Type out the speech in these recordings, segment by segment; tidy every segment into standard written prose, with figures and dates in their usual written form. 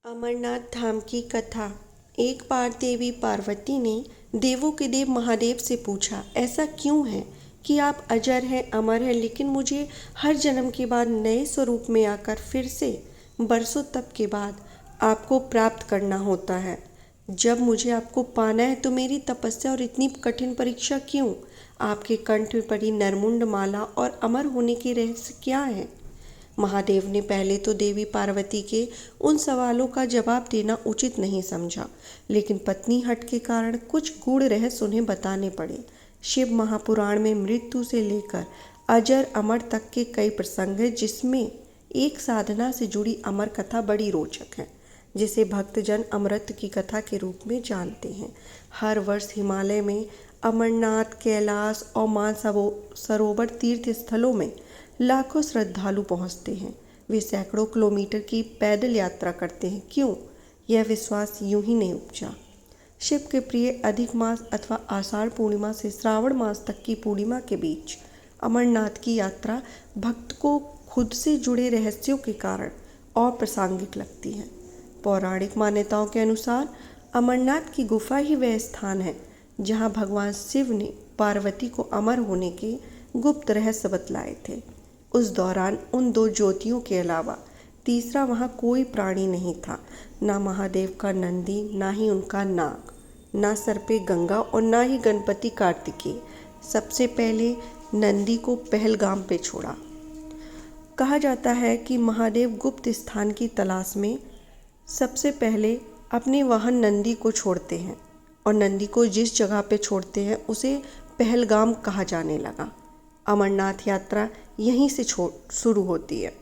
अमरनाथ धाम की कथा। एक बार देवी पार्वती ने देवों के देव महादेव से पूछा, ऐसा क्यों है कि आप अजर हैं, अमर हैं, लेकिन मुझे हर जन्म के बाद नए स्वरूप में आकर फिर से बरसों तप के बाद आपको प्राप्त करना होता है। जब मुझे आपको पाना है तो मेरी तपस्या और इतनी कठिन परीक्षा क्यों? आपके कंठ में पड़ी नरमुंड माला और अमर होने के रहस्य क्या है? महादेव ने पहले तो देवी पार्वती के उन सवालों का जवाब देना उचित नहीं समझा, लेकिन पत्नी हट के कारण कुछ गूढ़ रहस्य उन्हें बताने पड़े। शिव महापुराण में मृत्यु से लेकर अजर अमर तक के कई प्रसंग हैं, जिसमें एक साधना से जुड़ी अमर कथा बड़ी रोचक है, जिसे भक्तजन अमृत की कथा के रूप में जानते हैं। हर वर्ष हिमालय में अमरनाथ, कैलाश और मानसरोवर तीर्थ स्थलों में लाखों श्रद्धालु पहुंचते हैं। वे सैकड़ों किलोमीटर की पैदल यात्रा करते हैं। क्यों? यह विश्वास यूं ही नहीं उपजा। शिव के प्रिय अधिक मास अथवा आषाढ़ पूर्णिमा से श्रावण मास तक की पूर्णिमा के बीच अमरनाथ की यात्रा भक्त को खुद से जुड़े रहस्यों के कारण और प्रासंगिक लगती है। पौराणिक मान्यताओं के अनुसार अमरनाथ की गुफा ही वह स्थान है जहां भगवान शिव ने पार्वती को अमर होने के गुप्त रहस्य बतलाए थे। उस दौरान उन दो ज्योतियों के अलावा तीसरा वहाँ कोई प्राणी नहीं था। ना महादेव का नंदी, ना ही उनका नाग, ना सर पे गंगा और ना ही गणपति कार्तिकेय। सबसे पहले नंदी को पहलगाम पे छोड़ा। कहा जाता है कि महादेव गुप्त स्थान की तलाश में सबसे पहले अपने वाहन नंदी को छोड़ते हैं और नंदी को जिस जगह पे छोड़ते हैं उसे पहलगाम कहा जाने लगा। अमरनाथ यात्रा यहीं से शुरू होती है।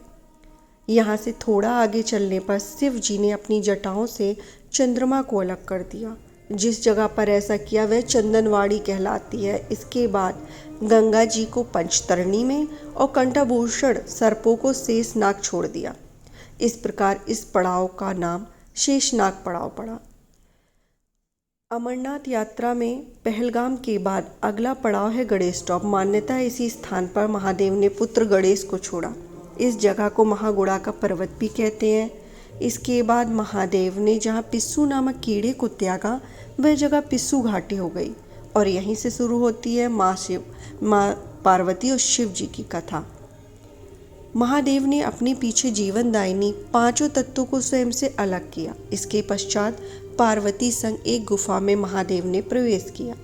यहाँ से थोड़ा आगे चलने पर शिव जी ने अपनी जटाओं से चंद्रमा को अलग कर दिया। जिस जगह पर ऐसा किया वह चंदनवाड़ी कहलाती है। इसके बाद गंगा जी को पंचतरणी में और कंठाभूषण सर्पों को शेषनाग छोड़ दिया। इस प्रकार इस पड़ाव का नाम शेषनाग पड़ाव पड़ा। अमरनाथ यात्रा में पहलगाम के बाद अगला पड़ाव है गणेश टॉप। मान्यता है इसी स्थान पर महादेव ने पुत्र गणेश को छोड़ा। इस जगह को महागुड़ा का पर्वत भी कहते हैं। इसके बाद महादेव ने जहाँ पिस्सू नामक कीड़े को त्यागा वह जगह पिस्सू घाटी हो गई और यहीं से शुरू होती है माँ पार्वती और शिव जी की कथा। महादेव ने अपने पीछे जीवनदायिनी पांचों तत्वों को स्वयं से अलग किया। इसके पश्चात पार्वती संग एक गुफा में महादेव ने प्रवेश किया।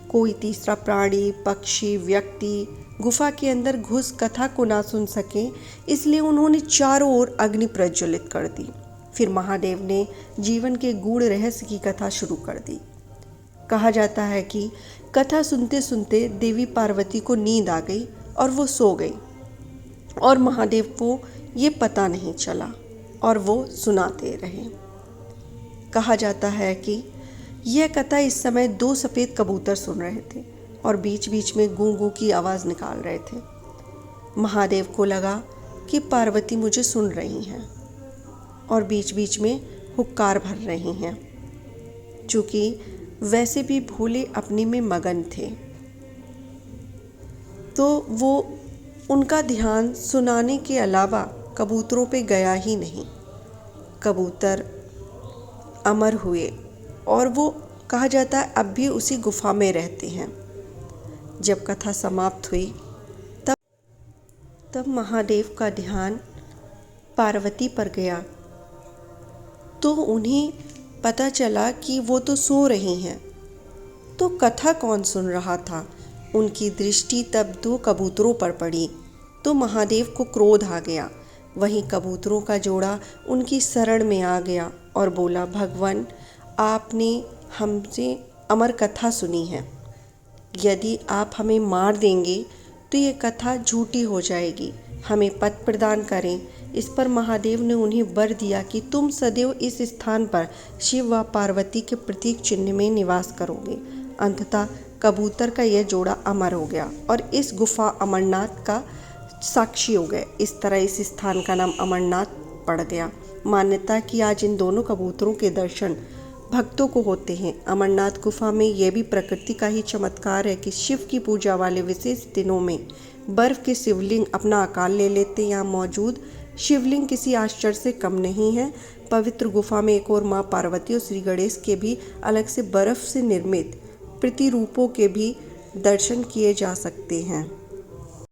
कोई तीसरा प्राणी, पक्षी, व्यक्ति गुफा के अंदर घुस कथा को ना सुन सके, इसलिए उन्होंने चारों ओर अग्नि प्रज्वलित कर दी। फिर महादेव ने जीवन के गूढ़ रहस्य की कथा शुरू कर दी। कहा जाता है कि कथा सुनते सुनते देवी पार्वती को नींद आ गई और वो सो गई और महादेव को ये पता नहीं चला और वो सुनाते रहे। कहा जाता है कि यह कथा इस समय दो सफ़ेद कबूतर सुन रहे थे और बीच बीच में गूं गूं की आवाज़ निकाल रहे थे। महादेव को लगा कि पार्वती मुझे सुन रही हैं और बीच बीच में हुक्कार भर रही हैं। चूँकि वैसे भी भोले अपने में मगन थे तो वो उनका ध्यान सुनाने के अलावा कबूतरों पे गया ही नहीं। कबूतर अमर हुए और वो कहा जाता है अब भी उसी गुफा में रहते हैं। जब कथा समाप्त हुई तब महादेव का ध्यान पार्वती पर गया तो उन्हें पता चला कि वो तो सो रही हैं। तो कथा कौन सुन रहा था? उनकी दृष्टि तब दो कबूतरों पर पड़ी तो महादेव को क्रोध आ गया। वहीं कबूतरों का जोड़ा उनकी शरण में आ गया और बोला, भगवान आपने हमसे अमर कथा सुनी है, यदि आप हमें मार देंगे तो ये कथा झूठी हो जाएगी, हमें पद प्रदान करें। इस पर महादेव ने उन्हें वर दिया कि तुम सदैव इस स्थान पर शिव व पार्वती के प्रतीक चिन्ह में निवास करोगे। अंततः कबूतर का यह जोड़ा अमर हो गया और इस गुफा अमरनाथ का साक्षी हो गए। इस तरह इस स्थान का नाम अमरनाथ पड़ गया। मान्यता कि आज इन दोनों कबूतरों के दर्शन भक्तों को होते हैं। अमरनाथ गुफा में यह भी प्रकृति का ही चमत्कार है कि शिव की पूजा वाले विशेष दिनों में बर्फ के शिवलिंग अपना आकार ले लेते। यहाँ मौजूद शिवलिंग किसी आश्चर्य से कम नहीं है, पवित्र गुफा में एक और माँ पार्वती और श्री गणेश के भी अलग से बर्फ से निर्मित प्रतिरूपों के भी दर्शन किए जा सकते हैं।